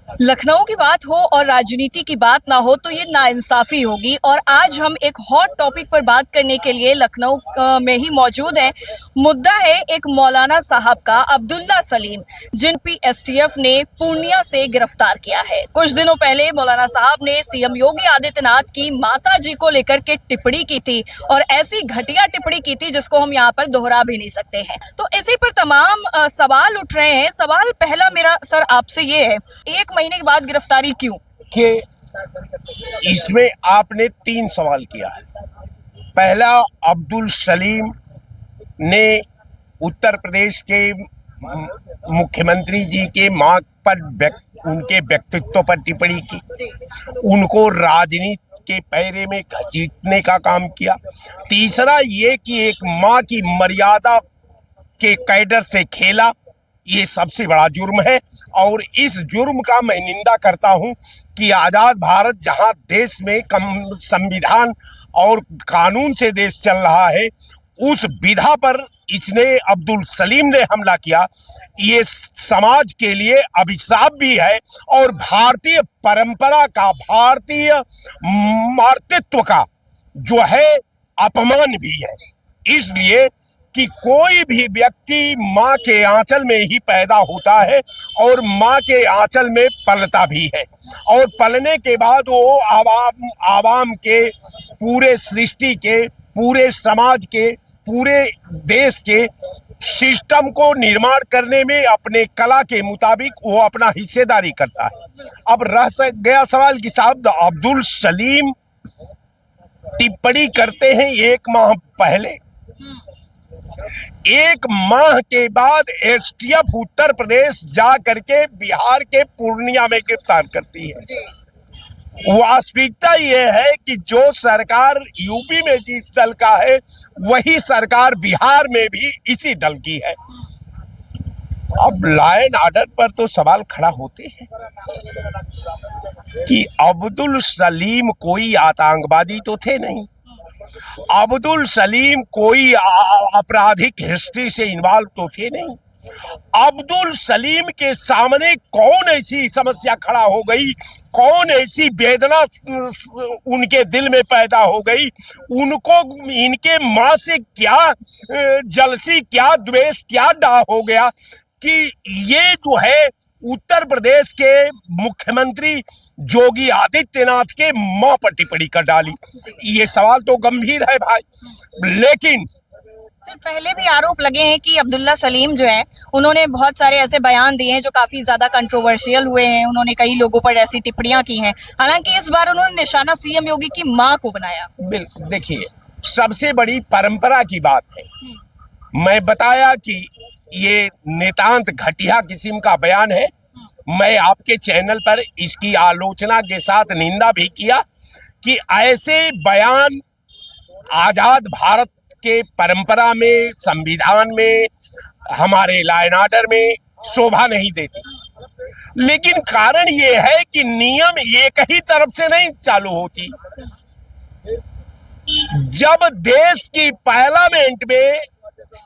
लखनऊ की बात हो और राजनीति की बात ना हो तो ये नाइंसाफी होगी। और आज हम एक हॉट टॉपिक पर बात करने के लिए लखनऊ में ही मौजूद हैं। मुद्दा है एक मौलाना साहब का, अब्दुल्ला सलीम, जिन एसटीएफ ने पूर्णिया से गिरफ्तार किया है। कुछ दिनों पहले मौलाना साहब ने सीएम योगी आदित्यनाथ की माता जी को लेकर के टिप्पणी की थी, और ऐसी घटिया टिप्पणी की थी जिसको हम यहाँ पर दोहरा भी नहीं सकते हैं। तो इसी पर तमाम सवाल उठ रहे हैं। सवाल पहला मेरा सर आपसे ये है, एक महीने के बाद गिरफ्तारी क्यों? कि इसमें आपने 3 सवाल किया है। पहला, अब्दुल सलीम ने उत्तर प्रदेश के मुख्यमंत्री जी के मां पर उनके व्यक्तित्व पर टिप्पणी की, उनको राजनीति के पैरे में घसीटने का काम किया। तीसरा ये कि एक मां की मर्यादा के कैडर से खेला, ये सबसे बड़ा जुर्म है। और इस जुर्म का मैं निंदा करता हूं कि आजाद भारत, जहां देश में संविधान और कानून से देश चल रहा है, उस विधा पर इसने अब्दुल सलीम ने हमला किया। ये समाज के लिए अभिशाप भी है और भारतीय परंपरा का, भारतीय मातृत्व का जो है अपमान भी है। इसलिए कि कोई भी व्यक्ति माँ के आंचल में ही पैदा होता है और माँ के आंचल में पलता भी है, और पलने के बाद वो आवाम के, पूरे सृष्टि के, पूरे समाज के, पूरे देश के सिस्टम को निर्माण करने में अपने कला के मुताबिक वो अपना हिस्सेदारी करता है। अब रह गया सवाल कि साहब अब्दुल सलीम टिप्पणी करते हैं 1 माह पहले, 1 माह के बाद एसटीएफ उत्तर प्रदेश जा करके बिहार के पूर्णिया में गिरफ्तार करती है। वास्तविकता यह है कि जो सरकार यूपी में जिस दल का है, वही सरकार बिहार में भी इसी दल की है। अब लॉ एंड ऑर्डर पर तो सवाल खड़ा होते हैं कि अब्दुल सलीम कोई आतंकवादी तो थे नहीं, अब्दुल सलीम कोई आपराधिक हिस्ट्री से इन्वॉल्व तो थे नहीं। अब्दुल सलीम के सामने कौन ऐसी समस्या खड़ा हो गई, कौन ऐसी वेदना उनके दिल में पैदा हो गई, उनको इनके माँ से क्या जलसी, क्या द्वेष, क्या डाह हो गया कि ये जो है उत्तर प्रदेश के मुख्यमंत्री योगी आदित्यनाथ के मां पर टिप्पणी कर डाली। ये सवाल तो गंभीर है भाई। लेकिन सर, पहले भी आरोप लगे हैं कि अब्दुल्ला सलीम जो है, उन्होंने बहुत सारे ऐसे बयान दिए हैं जो काफी ज्यादा कंट्रोवर्शियल हुए हैं। उन्होंने कई लोगों पर ऐसी टिप्पणियां की हैं। हालांकि इस बार उन्होंने निशाना सीएम योगी की मां को बनाया। बिल्कुल, देखिए, सबसे बड़ी परंपरा की बात है। मैं बताया कि ये नितांत घटिया किस्म का बयान है। मैं आपके चैनल पर इसकी आलोचना के साथ निंदा भी किया कि ऐसे बयान आजाद भारत के परंपरा में, संविधान में, हमारे लॉ एंड ऑर्डर में शोभा नहीं देती। लेकिन कारण ये है कि नियम एक ही तरफ से नहीं चालू होती। जब देश की पार्लियामेंट में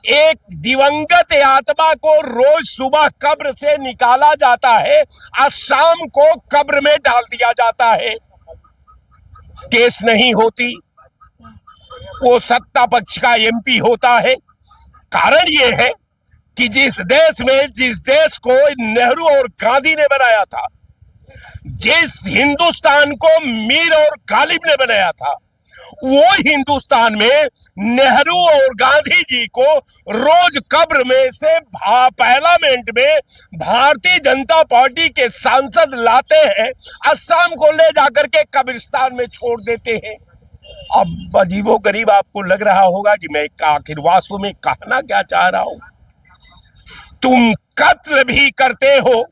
एक दिवंगत आत्मा को रोज सुबह कब्र से निकाला जाता है और शाम को कब्र में डाल दिया जाता है, केस नहीं होती, वो सत्ता पक्ष का एमपी होता है। कारण ये है कि जिस देश को नेहरू और गांधी ने बनाया था, जिस हिंदुस्तान को मीर और गालिब ने बनाया था, वो हिंदुस्तान में नेहरू और गांधी जी को रोज कब्र में से पार्लियामेंट में भारतीय जनता पार्टी के सांसद लाते हैं, असम को ले जाकर के कब्रिस्तान में छोड़ देते हैं। अब अजीबो गरीब आपको लग रहा होगा कि मैं आखिर वास्तव में कहना क्या चाह रहा हूं। तुम कत्ल भी करते हो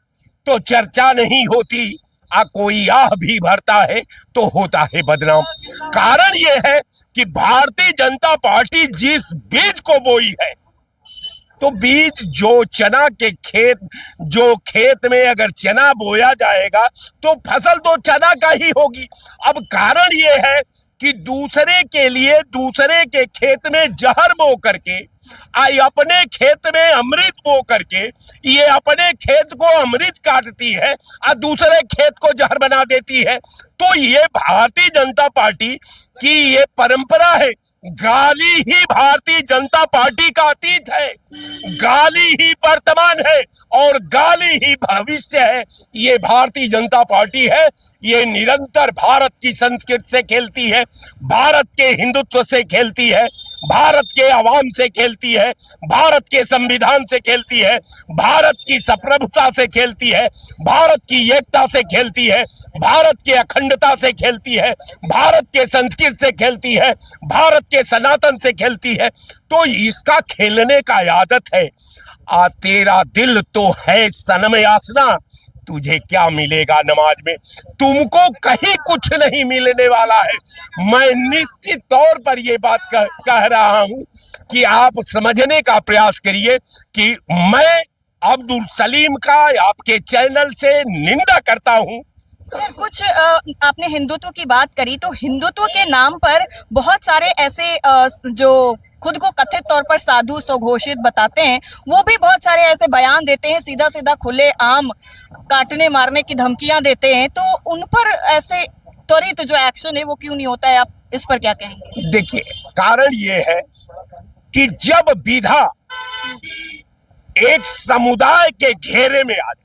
तो चर्चा नहीं होती, कोई आह भी भरता है तो होता है बदनाम। कारण यह है कि भारतीय जनता पार्टी जिस बीज को बोई है, तो बीज जो चना के खेत में अगर चना बोया जाएगा तो फसल तो चना का ही होगी। अब कारण यह है कि दूसरे के लिए दूसरे के खेत में जहर बो करके आई अपने खेत में अमृत बो करके ये अपने खेत को अमृत काटती है और दूसरे खेत को जहर बना देती है। तो ये भारतीय जनता पार्टी की ये परंपरा है। गाली ही भारतीय जनता पार्टी का अतीत है, गाली ही वर्तमान है और गाली ही भविष्य है। ये भारतीय जनता पार्टी है, ये निरंतर भारत की संस्कृति से खेलती है, भारत के हिंदुत्व से खेलती है, भारत के आवाम से खेलती है, भारत के संविधान से खेलती है, भारत की संप्रभुता से खेलती है, भारत की एकता से खेलती है, भारत के अखंडता से खेलती है, भारत के संस्कृति से खेलती है, भारत के सनातन से खेलती है। तो इसका खेलने का आदत है। तेरा दिल तो है सनम यासना, तुझे क्या मिलेगा नमाज में, तुमको कहीं कुछ नहीं मिलने वाला है। मैं निश्चित तौर पर ये बात कह रहा हूं कि आप समझने का प्रयास करिए कि मैं अब्दुल सलीम का आपके चैनल से निंदा करता हूं। सर, कुछ आपने हिंदुत्व की बात करी, तो हिंदुत्व के नाम पर बहुत सारे ऐसे जो खुद को कथित तौर पर साधु स्वघोषित बताते हैं, वो भी बहुत सारे ऐसे बयान देते हैं, सीधा सीधा खुले आम काटने मारने की धमकियां देते हैं। तो उन पर ऐसे त्वरित जो एक्शन है वो क्यों नहीं होता है? आप इस पर क्या कहेंगे? देखिए, कारण ये है कि जब विधा एक समुदाय के घेरे में आ जाए,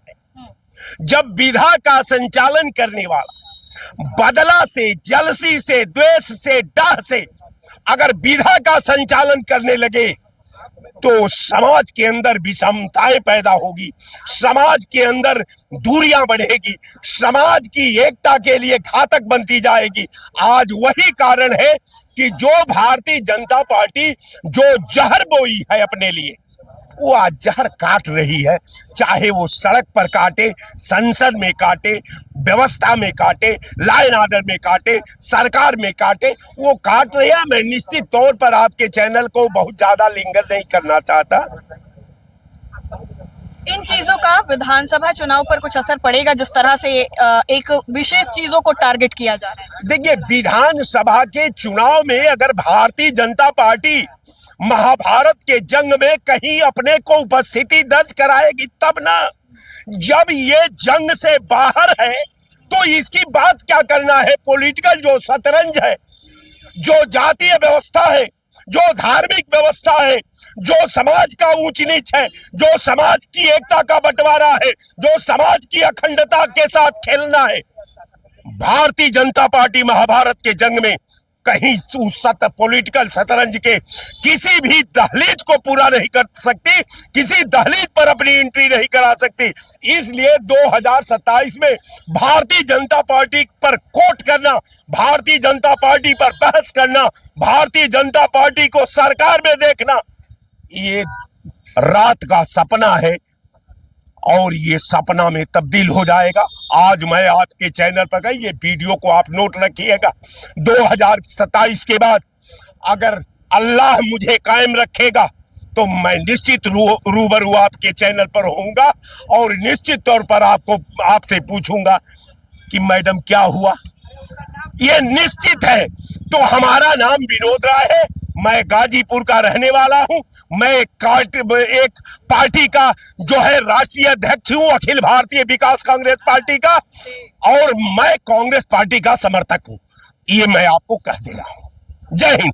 जब विधा का संचालन करने वाला बदला से, जलसी से, द्वेष से, डाह से अगर विधा का संचालन करने लगे तो समाज के अंदर विषमताएं पैदा होगी, समाज के अंदर दूरियां बढ़ेगी, समाज की एकता के लिए घातक बनती जाएगी। आज वही कारण है कि जो भारतीय जनता पार्टी जो जहर बोई है अपने लिए, वो आज जहर काट रही है। चाहे वो सड़क पर काटे, संसद में काटे, व्यवस्था में काटे, लॉ एंड ऑर्डर में काटे, सरकार में काटे, वो काट रही है। मैं निश्चित तौर पर आपके चैनल को बहुत ज्यादा लिंगर नहीं करना चाहता। इन चीजों का विधानसभा चुनाव पर कुछ असर पड़ेगा, जिस तरह से एक विशेष चीजों को टारगेट किया जा रहा है? देखिए, विधानसभा के चुनाव में अगर भारतीय जनता पार्टी महाभारत के जंग में कहीं अपने को उपस्थिति दर्ज कराएगी तब ना। जब ये जंग से बाहर है तो इसकी बात क्या करना है? पॉलिटिकल जो शतरंज है, जो जातीय व्यवस्था है, जो धार्मिक व्यवस्था है, जो समाज का ऊंच नीच है, जो समाज की एकता का बंटवारा है, जो समाज की अखंडता के साथ खेलना है, भारतीय जनता पार्टी महाभारत के जंग में कहीं पॉलिटिकल शतरंज के किसी भी दहलीज को पूरा नहीं कर सकती, किसी दहलीज पर अपनी एंट्री नहीं करा सकती। इसलिए 2027 में भारतीय जनता पार्टी पर कोट करना, भारतीय जनता पार्टी पर बहस करना, भारतीय जनता पार्टी को सरकार में देखना, ये रात का सपना है और ये सपना में तब्दील हो जाएगा। आज मैं आपके चैनल पर गई, ये वीडियो को आप नोट रखिएगा। 2027 के बाद अगर अल्लाह मुझे कायम रखेगा तो मैं निश्चित रूबरू आपके चैनल पर होऊंगा और निश्चित तौर पर आपसे पूछूंगा कि मैडम क्या हुआ। ये निश्चित है। तो हमारा नाम विनोद राय है, मैं गाजीपुर का रहने वाला हूं, मैं एक पार्टी का जो है राष्ट्रीय अध्यक्ष हूं, अखिल भारतीय विकास कांग्रेस पार्टी का, और मैं कांग्रेस पार्टी का समर्थक हूं। ये मैं आपको कह दे रहा हूं। जय हिंद।